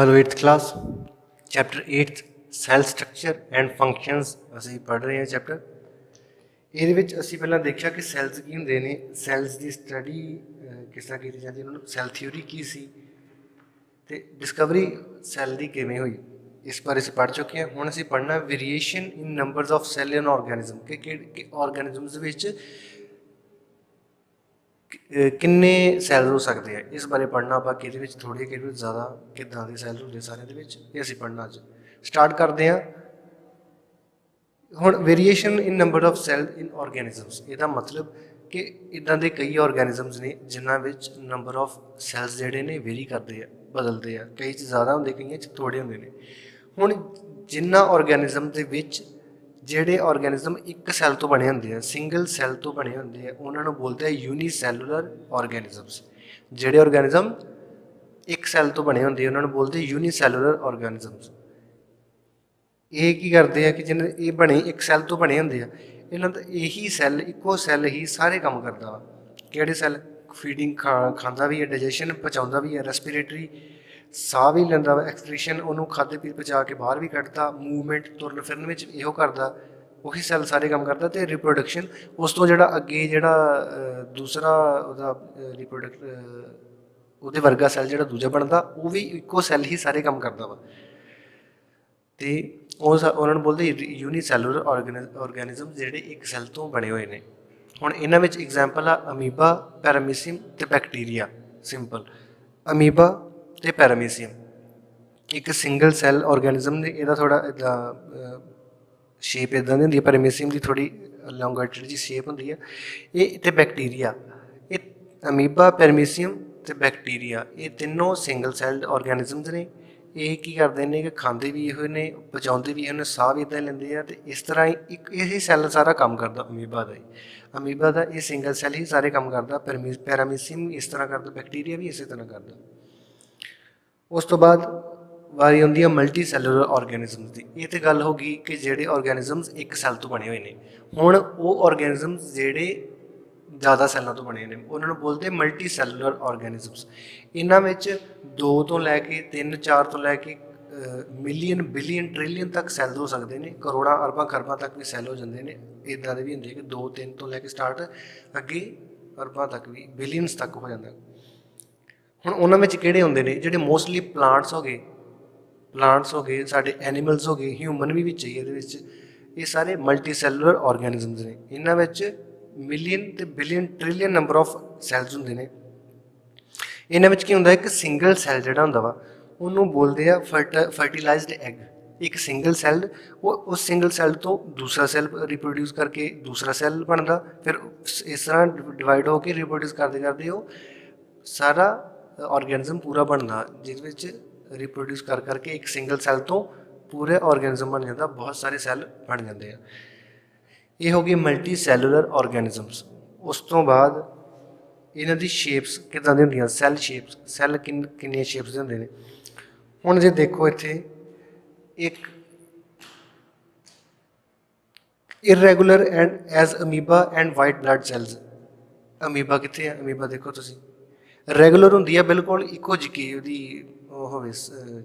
Hello eighth class chapter 8 cell structure and functions ਅਸੀਂ ਪੜ੍ਹ ਰਹੇ ਹਾਂ ਚੈਪਟਰ। ਇਹਦੇ ਵਿੱਚ ਅਸੀਂ ਪਹਿਲਾਂ ਦੇਖਿਆ ਕਿ ਸੈਲਸ ਕੀ ਹੁੰਦੇ ਨੇ, ਸੈਲਸ ਦੀ ਸਟੱਡੀ ਕਿਸ ਤਰ੍ਹਾਂ ਕੀਤੀ ਜਾਂਦੀ, ਉਹਨਾਂ ਨੂੰ ਸੈਲ ਥਿਊਰੀ ਕੀ ਸੀ ਤੇ ਡਿਸਕਵਰੀ ਸੈਲ ਦੀ ਕਿਵੇਂ ਹੋਈ, ਇਸ ਬਾਰੇ ਅਸੀਂ ਪੜ੍ਹ ਚੁੱਕੇ ਹਾਂ। ਹੁਣ ਅਸੀਂ ਪੜ੍ਹਨਾ variation in numbers of cell in organism ਕਿ ਆਰਗੈਨਿਜ਼ਮਸ ਵਿੱਚ ਕਿੰਨੇ ਸੈੱਲ ਹੋ ਸਕਦੇ ਆ, ਇਸ ਬਾਰੇ ਪੜ੍ਹਨਾ ਆਪਾਂ। ਕਿਹਦੇ ਵਿੱਚ ਥੋੜ੍ਹੇ, ਕਿਹਦੇ ਵਿੱਚ ਜ਼ਿਆਦਾ, ਕਿੱਦਾਂ ਦੇ ਸੈੱਲ ਹੁੰਦੇ ਸਾਰਿਆਂ ਦੇ ਵਿੱਚ, ਇਹ ਅਸੀਂ ਪੜ੍ਹਨਾ ਅੱਜ। ਸਟਾਰਟ ਕਰਦੇ ਹਾਂ। ਹੁਣ variation in number of cell in organisms, ਇਹਦਾ ਮਤਲਬ ਕਿ ਇੱਦਾਂ ਦੇ ਕਈ ਆਰਗੈਨਿਜ਼ਮਸ ਨੇ ਜਿਨ੍ਹਾਂ ਵਿੱਚ ਨੰਬਰ ਆਫ ਸੈੱਲਸ ਜਿਹੜੇ ਨੇ ਵੇਰੀ ਕਰਦੇ ਆ, ਬਦਲਦੇ ਆ। ਕਈ 'ਚ ਜ਼ਿਆਦਾ ਹੁੰਦੇ, ਕਈਆਂ 'ਚ ਥੋੜ੍ਹੇ ਹੁੰਦੇ ਨੇ। ਹੁਣ ਜਿਨ੍ਹਾਂ ਆਰਗੈਨਿਜ਼ਮ ਦੇ ਵਿੱਚ ਜਿਹੜੇ ਆਰਗੈਨਿਜ਼ਮ ਇੱਕ ਸੈੱਲ ਤੋਂ ਬਣੇ ਹੁੰਦੇ ਆ, ਸਿੰਗਲ ਸੈੱਲ ਤੋਂ ਬਣੇ ਹੁੰਦੇ ਆ, ਉਹਨਾਂ ਨੂੰ ਬੋਲਦੇ ਆ ਯੂਨੀਸੈਲੂਲਰ ਆਰਗੈਨਿਜ਼ਮਸ। ਜਿਹੜੇ ਆਰਗੈਨਿਜ਼ਮ ਇੱਕ ਸੈੱਲ ਤੋਂ ਬਣੇ ਹੁੰਦੇ ਆ ਉਹਨਾਂ ਨੂੰ ਬੋਲਦੇ ਯੂਨੀਸੈਲੂਲਰ ਆਰਗੈਨਿਜ਼ਮਸ। ਇਹ ਕੀ ਕਰਦੇ ਆ ਕਿ ਜਿਹਨਾਂ ਇਹ ਬਣੇ ਇੱਕ ਸੈੱਲ ਤੋਂ ਬਣੇ ਹੁੰਦੇ ਆ, ਇਹਨਾਂ ਦਾ ਇਹੀ ਸੈੱਲ, ਇੱਕੋ ਸੈੱਲ ਹੀ ਸਾਰੇ ਕੰਮ ਕਰਦਾ ਵਾ। ਕਿਹੜੇ ਸੈੱਲ? ਫੀਡਿੰਗ, ਖਾਂਦਾ ਵੀ ਹੈ, ਡਾਈਜੈਸ਼ਨ, ਪਚਾਉਂਦਾ ਵੀ ਹੈ, ਰੈਸਪੀਰੇਟਰੀ, ਸਾਹ ਵੀ ਲੈਂਦਾ ਵਾ, ਐਕਸਕ੍ਰੀਸ਼ਨ, ਉਹਨੂੰ ਖਾਦੇ ਪੀ ਪਚਾ ਕੇ ਬਾਹਰ ਵੀ ਕੱਢਦਾ, ਮੂਵਮੈਂਟ, ਤੁਰਨ ਫਿਰਨ ਵਿੱਚ ਇਹੋ ਕਰਦਾ, ਉਹੀ ਸੈੱਲ ਸਾਰੇ ਕੰਮ ਕਰਦਾ। ਅਤੇ ਰਿਪਰੋਡਕਸ਼ਨ, ਉਸ ਤੋਂ ਜਿਹੜਾ ਅੱਗੇ ਜਿਹੜਾ ਦੂਸਰਾ ਉਹਦਾ ਉਹਦੇ ਵਰਗਾ ਸੈੱਲ ਜਿਹੜਾ ਦੂਜਾ ਬਣਦਾ, ਉਹ ਵੀ ਇੱਕੋ ਸੈੱਲ ਹੀ ਸਾਰੇ ਕੰਮ ਕਰਦਾ ਵਾ। ਅਤੇ ਉਹਨਾਂ ਨੂੰ ਬੋਲਦੇ ਯੂਨੀਸੈਲੂਲਰ ਆਰਗੈਨਿਜ਼ਮ, ਜਿਹੜੇ ਇੱਕ ਸੈੱਲ ਤੋਂ ਬਣੇ ਹੋਏ ਨੇ। ਹੁਣ ਇਹਨਾਂ ਵਿੱਚ ਐਗਜ਼ਾਮਪਲ ਆ ਅਮੀਬਾ, ਪੈਰਾਮੀਸੀਅਮ ਅਤੇ ਬੈਕਟੀਰੀਆ। ਸਿੰਪਲ ਅਮੀਬਾ ਅਤੇ ਪੈਰਾਮੀਸੀਅਮ ਇੱਕ ਸਿੰਗਲ ਸੈੱਲ ਆਰਗੈਨਿਜ਼ਮ ਨੇ। ਇਹਦਾ ਥੋੜ੍ਹਾ ਇੱਦਾਂ ਸ਼ੇਪ ਇੱਦਾਂ ਦੀ ਹੁੰਦੀ ਹੈ, ਪੈਰਾਮੀਸੀਅਮ ਦੀ ਥੋੜ੍ਹੀ ਲੋਂਗੇਟਿਡ ਜਿਹੀ ਸ਼ੇਪ ਹੁੰਦੀ ਹੈ। ਇਹ ਅਤੇ ਬੈਕਟੀਰੀਆ, ਇਹ ਅਮੀਬਾ, ਪੈਰਾਮੀਸੀਅਮ ਅਤੇ ਬੈਕਟੀਰੀਆ, ਇਹ ਤਿੰਨੋਂ ਸਿੰਗਲ ਸੈੱਲਡ ਆਰਗੈਨਿਜ਼ਮਸ ਨੇ। ਇਹ ਕੀ ਕਰਦੇ ਨੇ ਕਿ ਖਾਂਦੇ ਵੀ ਇਹੋ ਨੇ, ਪਚਾਉਂਦੇ ਵੀ ਇਹੋ ਨੇ, ਸਾਹ ਵੀ ਇੱਦਾਂ ਲੈਂਦੇ ਆ। ਅਤੇ ਇਸ ਤਰ੍ਹਾਂ ਹੀ ਇੱਕ ਇਹੀ ਸੈੱਲ ਸਾਰਾ ਕੰਮ ਕਰਦਾ ਅਮੀਬਾ ਦਾ ਹੀ। ਅਮੀਬਾ ਦਾ ਇਹ ਸਿੰਗਲ ਸੈੱਲ ਹੀ ਸਾਰੇ ਕੰਮ ਕਰਦਾ। ਪੈਰਾਮੀਸੀਅਮ ਇਸ ਤਰ੍ਹਾਂ ਕਰਦਾ, ਬੈਕਟੀਰੀਆ ਵੀ ਇਸੇ ਤਰ੍ਹਾਂ ਕਰਦਾ। ਉਸ ਤੋਂ ਬਾਅਦ ਵਾਰੀ ਆਉਂਦੀ ਹੈ ਮਲਟੀ ਸੈਲੂਲਰ ਆਰਗੈਨਿਜ਼ਮਸ ਦੀ। ਇਹ ਤਾਂ ਗੱਲ ਹੋ ਗਈ ਕਿ ਜਿਹੜੇ ਆਰਗੈਨਿਜ਼ਮਸ ਇੱਕ ਸੈੱਲ ਤੋਂ ਬਣੇ ਹੋਏ ਨੇ। ਹੁਣ ਉਹ ਆਰਗੈਨਿਜ਼ਮਸ ਜਿਹੜੇ ਜ਼ਿਆਦਾ ਸੈੱਲਾਂ ਤੋਂ ਬਣੇ ਨੇ, ਉਹਨਾਂ ਨੂੰ ਬੋਲਦੇ ਮਲਟੀ ਸੈਲੂਲਰ ਆਰਗੈਨਿਜ਼ਮਸ। ਇਹਨਾਂ ਵਿੱਚ 2 ਤੋਂ ਲੈ ਕੇ 3, 4 ਤੋਂ ਲੈ ਕੇ ਮਿਲੀਅਨ, ਬਿਲੀਅਨ, ਟ੍ਰਿਲੀਅਨ ਤੱਕ ਸੈੱਲ ਹੋ ਸਕਦੇ ਨੇ। ਕਰੋੜਾਂ, ਅਰਬਾਂ, ਖਰਬਾਂ ਤੱਕ ਵੀ ਸੈੱਲ ਹੋ ਜਾਂਦੇ ਨੇ। ਇੱਦਾਂ ਦੇ ਵੀ ਹੁੰਦੇ ਕਿ 2, 3 ਤੋਂ ਲੈ ਕੇ ਸਟਾਰਟ, ਅੱਗੇ ਅਰਬਾਂ ਤੱਕ ਵੀ, ਬਿਲੀਅਨਸ ਤੱਕ ਹੋ ਜਾਂਦਾ। ਹੁਣ ਉਹਨਾਂ ਵਿੱਚ ਕਿਹੜੇ ਹੁੰਦੇ ਨੇ? ਜਿਹੜੇ ਮੋਸਟਲੀ ਪਲਾਂਟਸ ਹੋ ਗਏ, ਸਾਡੇ ਐਨੀਮਲਸ ਹੋ ਗਏ, ਹਿਊਮਨ ਵੀ ਵਿੱਚ ਹੀ ਇਹਦੇ ਵਿੱਚ। ਇਹ ਸਾਰੇ ਮਲਟੀ ਸੈਲੂਲਰ ਆਰਗੈਨਿਜ਼ਮਸ ਨੇ। ਇਹਨਾਂ ਵਿੱਚ ਮਿਲੀਅਨ ਅਤੇ billion, trillion number of cells ਹੁੰਦੇ ਨੇ। ਇਹਨਾਂ ਵਿੱਚ ਕੀ ਹੁੰਦਾ, ਇੱਕ ਸਿੰਗਲ ਸੈੱਲ ਜਿਹੜਾ ਹੁੰਦਾ ਵਾ ਉਹਨੂੰ ਬੋਲਦੇ ਆ ਫਰਟੀਲਾਈਜ਼ਡ ਐਗ। ਇੱਕ ਸਿੰਗਲ ਸੈੱਲ, ਉਹ ਉਸ ਸਿੰਗਲ ਸੈੱਲ ਤੋਂ ਦੂਸਰਾ ਸੈੱਲ ਰਿਪਰੋਡਿਊਸ ਕਰਕੇ ਦੂਸਰਾ ਸੈੱਲ ਬਣਦਾ, ਫਿਰ ਇਸ ਤਰ੍ਹਾਂ ਡਿਵਾਈਡ ਹੋ ਕੇ ਰਿਪਰੋਡਿਊਸ ਕਰਦੇ ਕਰਦੇ ਉਹ ਸਾਰਾ ਆਰਗੈਨਿਜ਼ਮ ਪੂਰਾ ਬਣਦਾ, ਜਿਸ ਵਿੱਚ ਰਿਪਰੋਡਿਊਸ ਕਰਕੇ ਇੱਕ ਸਿੰਗਲ ਸੈੱਲ ਤੋਂ ਪੂਰੇ ਆਰਗੈਨਿਜ਼ਮ ਬਣ ਜਾਂਦਾ, ਬਹੁਤ ਸਾਰੇ ਸੈੱਲ ਬਣ ਜਾਂਦੇ ਆ। ਇਹ ਹੋ ਗਈ ਮਲਟੀ ਸੈਲੂਲਰ ਆਰਗੈਨਿਜ਼ਮਸ। ਉਸ ਤੋਂ ਬਾਅਦ ਇਹਨਾਂ ਦੀ ਸ਼ੇਪਸ ਕਿੱਦਾਂ ਦੀ ਹੁੰਦੀਆਂ? ਸੈੱਲ ਸ਼ੇਪਸ, ਸੈੱਲ ਕਿੰਨੀਆਂ ਸ਼ੇਪਸ ਦੇ ਹੁੰਦੇ ਨੇ। ਹੁਣ ਜੇ ਦੇਖੋ ਇੱਥੇ ਇੱਕ irregular and as amoeba and white blood cells. Amoeba ਕਿੱਥੇ ਆ? ਅਮੀਬਾ ਦੇਖੋ ਤੁਸੀਂ, ਰੈਗੂਲਰ ਹੁੰਦੀ ਆ, ਬਿਲਕੁਲ ਇੱਕੋ ਜਿਹੀ ਉਹਦੀ ਉਹ ਹੋਵੇ,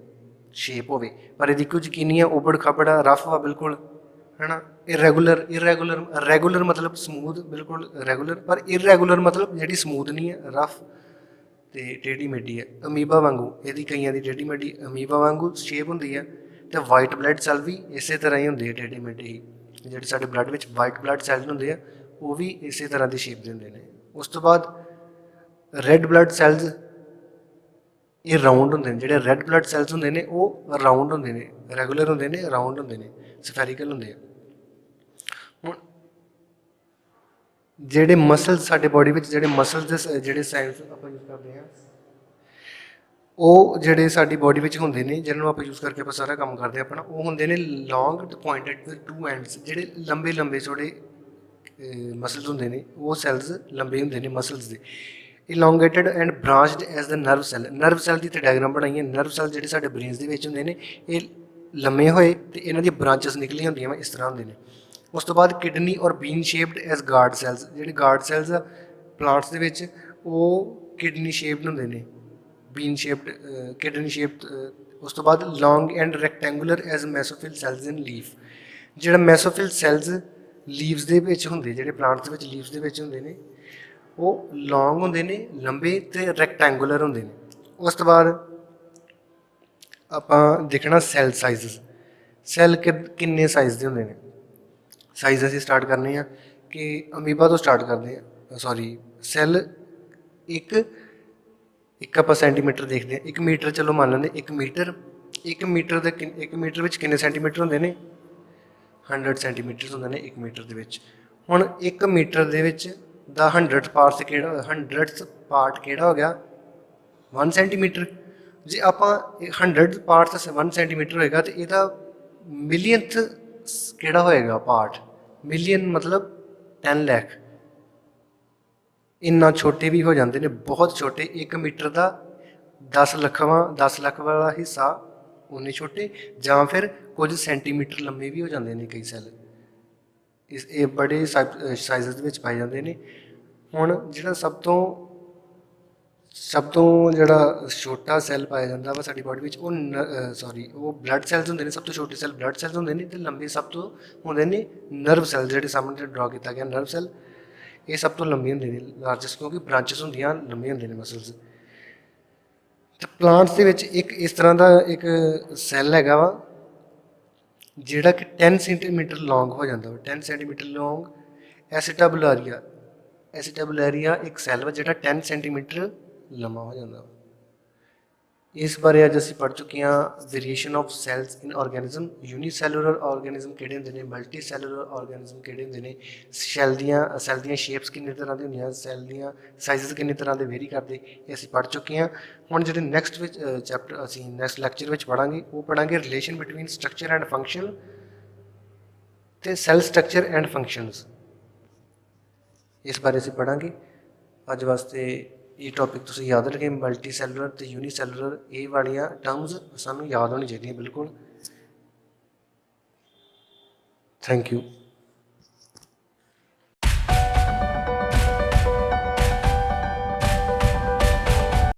ਸ਼ੇਪ ਹੋਵੇ, ਪਰ ਇਹਦੀ ਇੱਕੋ ਜਿਹੀ ਨਹੀਂ ਆ, ਉਬੜ ਖਾਬੜ ਆ, ਰਫ ਆ ਬਿਲਕੁਲ, ਹੈ ਨਾ। ਰੈਗੂਲਰ ਮਤਲਬ ਸਮੂਥ, ਬਿਲਕੁਲ ਰੈਗੂਲਰ, ਪਰ ਇਰੈਗੂਲਰ ਮਤਲਬ ਜਿਹੜੀ ਸਮੂਥ ਨਹੀਂ ਹੈ, ਰਫ ਅਤੇ ਟੇਢੀ ਮੇਢੀ ਹੈ। ਅਮੀਬਾ ਵਾਂਗੂ ਇਹਦੀ, ਕਈਆਂ ਦੀ ਟੇਢੀ ਮੇਢੀ, ਅਮੀਬਾ ਵਾਂਗੂ ਸ਼ੇਪ ਹੁੰਦੀ ਹੈ। ਅਤੇ ਵਾਈਟ ਬਲੱਡ ਸੈੱਲ ਵੀ ਇਸੇ ਤਰ੍ਹਾਂ ਹੀ ਹੁੰਦੇ ਆ, ਟੇਢੇ ਮੇਢੇ ਹੀ। ਜਿਹੜੇ ਸਾਡੇ ਬਲੱਡ ਵਿੱਚ ਵਾਈਟ ਬਲੱਡ ਸੈੱਲ ਹੁੰਦੇ ਆ, ਉਹ ਵੀ ਇਸੇ ਤਰ੍ਹਾਂ ਦੀ ਸ਼ੇਪ ਦੇ ਹੁੰਦੇ ਨੇ। ਉਸ ਤੋਂ ਬਾਅਦ ਰੈੱਡ ਬਲੱਡ ਸੈੱਲਸ, ਇਹ ਰਾਊਂਡ ਹੁੰਦੇ ਨੇ। ਜਿਹੜੇ ਰੈੱਡ ਬਲੱਡ ਸੈੱਲਸ ਹੁੰਦੇ ਨੇ ਉਹ ਰਾਊਂਡ ਹੁੰਦੇ ਨੇ, ਰੈਗੂਲਰ ਹੁੰਦੇ ਨੇ, ਰਾਊਂਡ ਹੁੰਦੇ ਨੇ, ਸਫੈਰੀਕਲ ਹੁੰਦੇ ਆ। ਹੁਣ ਜਿਹੜੇ ਮਸਲਸ ਸਾਡੇ ਬੋਡੀ ਵਿੱਚ, ਜਿਹੜੇ ਮਸਲਸ ਦੇ ਜਿਹੜੇ ਸਾਇੰਸ ਆਪਾਂ ਯੂਜ਼ ਕਰਦੇ ਹਾਂ, ਉਹ ਜਿਹੜੇ ਸਾਡੀ ਬੋਡੀ ਵਿੱਚ ਹੁੰਦੇ ਨੇ, ਜਿਹਨਾਂ ਨੂੰ ਆਪਾਂ ਯੂਜ਼ ਕਰਕੇ ਆਪਾਂ ਸਾਰਾ ਕੰਮ ਕਰਦੇ ਹਾਂ ਆਪਣਾ, ਉਹ ਹੁੰਦੇ ਨੇ ਲੌਂਗ ਪੁਆਇੰਟਡ ਵਿਦ 2 ਐਂਡਸ। ਜਿਹੜੇ ਲੰਬੇ ਲੰਬੇ ਥੋੜ੍ਹੇ ਮਸਲਸ ਹੁੰਦੇ ਨੇ, ਉਹ ਸੈੱਲਸ ਲੰਬੇ ਹੁੰਦੇ ਨੇ ਮਸਲਸ ਦੇ। Elongated and branched as the nerve cell. Nerve cell ਦੀ ਤਾਂ ਡਾਇਗਰਾਮ ਬਣਾਈ ਹੈ। ਨਰਵ ਸੈੱਲ ਜਿਹੜੇ ਸਾਡੇ ਬ੍ਰੇਨਸ ਦੇ ਵਿੱਚ ਹੁੰਦੇ ਨੇ, ਇਹ ਲੰਮੇ ਹੋਏ ਅਤੇ ਇਹਨਾਂ ਦੀਆਂ ਬ੍ਰਾਂਚਸ ਨਿਕਲੀਆਂ ਹੁੰਦੀਆਂ ਵਾ, ਇਸ ਤਰ੍ਹਾਂ ਹੁੰਦੇ ਨੇ। ਉਸ ਤੋਂ ਬਾਅਦ ਕਿਡਨੀ ਔਰ ਬੀਨ ਸ਼ੇਪਡ ਐਜ਼ ਗਾਰਡ ਸੈੱਲਸ। ਜਿਹੜੇ ਗਾਰਡ ਸੈੱਲਸ ਆ ਪਲਾਂਟਸ ਦੇ ਵਿੱਚ, ਉਹ ਕਿਡਨੀ ਸ਼ੇਪਡ ਹੁੰਦੇ ਨੇ, ਬੀਨ ਸ਼ੇਪਡ ਕਿਡਨੀ ਸ਼ੇਪਡ। ਉਸ ਤੋਂ ਬਾਅਦ long and rectangular as mesophyll cells in leaf. ਜਿਹੜਾ ਮੈਸੋਫਿਲ ਸੈਲਜ਼ ਲੀਵਸ ਦੇ ਵਿੱਚ ਹੁੰਦੇ, ਜਿਹੜੇ ਪਲਾਂਟਸ ਦੇ ਵਿੱਚ ਲੀਵਸ ਦੇ ਵਿੱਚ ਹੁੰਦੇ ਨੇ, ਉਹ ਲੌਂਗ ਹੁੰਦੇ ਨੇ, ਲੰਬੇ ਅਤੇ ਰੈਕਟੈਂਗੂਲਰ ਹੁੰਦੇ ਨੇ। ਉਸ ਤੋਂ ਬਾਅਦ ਆਪਾਂ ਦੇਖਣਾ ਸੈੱਲ ਸਾਈਜ਼ਸ। ਸੈੱਲ ਕਿੰਨੇ ਸਾਈਜ਼ ਦੇ ਹੁੰਦੇ ਨੇ। ਸਾਈਜ਼ ਅਸੀਂ ਸਟਾਰਟ ਕਰਨੇ ਆ ਕਿ ਅਮੀਬਾ ਤੋਂ ਸਟਾਰਟ ਕਰਦੇ ਹਾਂ, ਸੌਰੀ ਸੈੱਲ ਇੱਕ ਆਪਾਂ ਸੈਂਟੀਮੀਟਰ ਦੇਖਦੇ ਹਾਂ। 1 ਮੀਟਰ ਚਲੋ ਮੰਨ ਲੈਂਦੇ 1 ਮੀਟਰ। 1 ਮੀਟਰ ਦੇ 1 ਮੀਟਰ ਵਿੱਚ ਕਿੰਨੇ ਸੈਂਟੀਮੀਟਰ ਹੁੰਦੇ ਨੇ? 100 ਸੈਂਟੀਮੀਟਰ ਹੁੰਦੇ ਨੇ 1 ਮੀਟਰ ਦੇ ਵਿੱਚ। ਹੁਣ 1 ਮੀਟਰ ਦੇ ਵਿੱਚ ਦਾ 100th ਪਾਰਟ ਕਿਹੜਾ 100th ਪਾਰਟ ਕਿਹੜਾ ਹੋ ਗਿਆ? 1 ਸੈਂਟੀਮੀਟਰ। ਜੇ ਆਪਾਂ 100 ਪਾਰਟਸ 1 ਸੈਂਟੀਮੀਟਰ ਹੋਏਗਾ ਤਾਂ ਇਹਦਾ ਮਿਲੀਅਨਥ ਕਿਹੜਾ ਹੋਏਗਾ ਪਾਰਟ? ਮਿਲੀਅਨ ਮਤਲਬ 10 ਲੱਖ। ਇੰਨਾ ਛੋਟੇ ਵੀ ਹੋ ਜਾਂਦੇ ਨੇ, ਬਹੁਤ ਛੋਟੇ। 1 ਮੀਟਰ ਦਾ 10 ਲੱਖ ਵਾਲਾ ਹਿੱਸਾ ਉਨੇ ਛੋਟੇ, ਜਾਂ ਫਿਰ ਕੁਝ ਸੈਂਟੀਮੀਟਰ ਲੰਮੇ ਵੀ ਹੋ ਜਾਂਦੇ ਨੇ ਕਈ ਸੈੱਲ। ਇਹ ਬੜੇ ਸਾਈਜ਼ਸ ਦੇ ਵਿੱਚ ਪਾਏ ਜਾਂਦੇ ਨੇ। ਹੁਣ ਜਿਹੜਾ ਸਭ ਤੋਂ ਜਿਹੜਾ ਛੋਟਾ ਸੈੱਲ ਪਾਇਆ ਜਾਂਦਾ ਵਾ ਸਾਡੀ ਬਾਡੀ ਵਿੱਚ, ਉਹ ਬਲੱਡ ਸੈੱਲਸ ਹੁੰਦੇ ਨੇ। ਸਭ ਤੋਂ ਛੋਟੇ ਸੈੱਲ ਬਲੱਡ ਸੈੱਲਸ ਹੁੰਦੇ ਨੇ, ਅਤੇ ਲੰਬੇ ਸਭ ਤੋਂ ਹੁੰਦੇ ਨੇ ਨਰਵ ਸੈੱਲ, ਜਿਹੜੇ ਸਾਹਮਣੇ ਡਰਾ ਕੀਤਾ ਗਿਆ ਨਰਵ ਸੈੱਲ। ਇਹ ਸਭ ਤੋਂ ਲੰਬੇ ਹੁੰਦੇ ਨੇ, ਲਾਰਜੈਸਟ, ਕਿਉਂਕਿ ਬ੍ਰਾਂਚਸ ਹੁੰਦੀਆਂ ਲੰਬੇ ਹੁੰਦੇ ਨੇ ਮਸਲਸ। ਤੇ ਪਲਾਂਟਸ ਦੇ ਵਿੱਚ ਇੱਕ ਇਸ ਤਰ੍ਹਾਂ ਦਾ ਇੱਕ ਸੈੱਲ ਹੈਗਾ ਵਾ ਜਿਹੜਾ ਕਿ 10 ਸੈਂਟੀਮੀਟਰ ਲੌਂਗ ਹੋ ਜਾਂਦਾ ਵਾ। 10 ਸੈਂਟੀਮੀਟਰ ਲੌਂਗ ਐਸੀਟਾਬੂਲਾਰੀਆ ਇੱਕ ਸੈੱਲ ਵਾ ਜਿਹੜਾ 10 ਸੈਂਟੀਮੀਟਰ ਲੰਮਾ ਹੋ ਜਾਂਦਾ ਵਾ। ਇਸ ਬਾਰੇ ਅੱਜ ਅਸੀਂ ਪੜ੍ਹ ਚੁੱਕੇ ਹਾਂ ਵੇਰੀਏਸ਼ਨ ਆਫ ਸੈਲਸ ਇਨ ਆਰਗੈਨਿਜ਼ਮ। ਯੂਨੀਸੈਲੂਲਰ ਆਰਗੈਨਿਜ਼ਮ ਕਿਹੜੇ ਹੁੰਦੇ ਨੇ, ਮਲਟੀ ਸੈਲੂਲਰ ਆਰਗੈਨਿਜ਼ਮ ਕਿਹੜੇ ਹੁੰਦੇ ਨੇ, ਸੈੱਲ ਦੀਆਂ ਸ਼ੇਪਸ ਕਿੰਨੇ ਤਰ੍ਹਾਂ ਦੀਆਂ ਹੁੰਦੀਆਂ, ਸੈੱਲ ਦੀਆਂ ਸਾਈਜ਼ਸ ਕਿੰਨੇ ਤਰ੍ਹਾਂ ਦੇ ਵੇਰੀ ਕਰਦੇ, ਇਹ ਅਸੀਂ ਪੜ੍ਹ ਚੁੱਕੇ ਹਾਂ। ਹੁਣ ਜਿਹੜੇ ਨੈਕਸਟ ਵਿੱਚ ਚੈਪਟਰ ਅਸੀਂ ਨੈਕਸਟ ਲੈਕਚਰ ਵਿੱਚ ਪੜ੍ਹਾਂਗੇ, ਉਹ ਪੜ੍ਹਾਂਗੇ relation between structure and function ਅਤੇ ਸੈੱਲ ਸਟਰਕਚਰ ਐਂਡ ਫੰਕਸ਼ਨਸ। ਇਸ ਬਾਰੇ ਅਸੀਂ ਪੜ੍ਹਾਂਗੇ। ਅੱਜ ਵਾਸਤੇ ਇਹ ਟੌਪਿਕ ਤੁਸੀਂ ਯਾਦ ਰੱਖੇ, ਮਲਟੀ ਸੈਲੂਲਰ ਅਤੇ ਯੂਨੀਸੈਲੂਲਰ, ਇਹ ਵਾਲੀਆਂ ਟਰਮਸ ਸਾਨੂੰ ਯਾਦ ਹੋਣੀ ਚਾਹੀਦੀਆਂ ਬਿਲਕੁਲ। Thank you.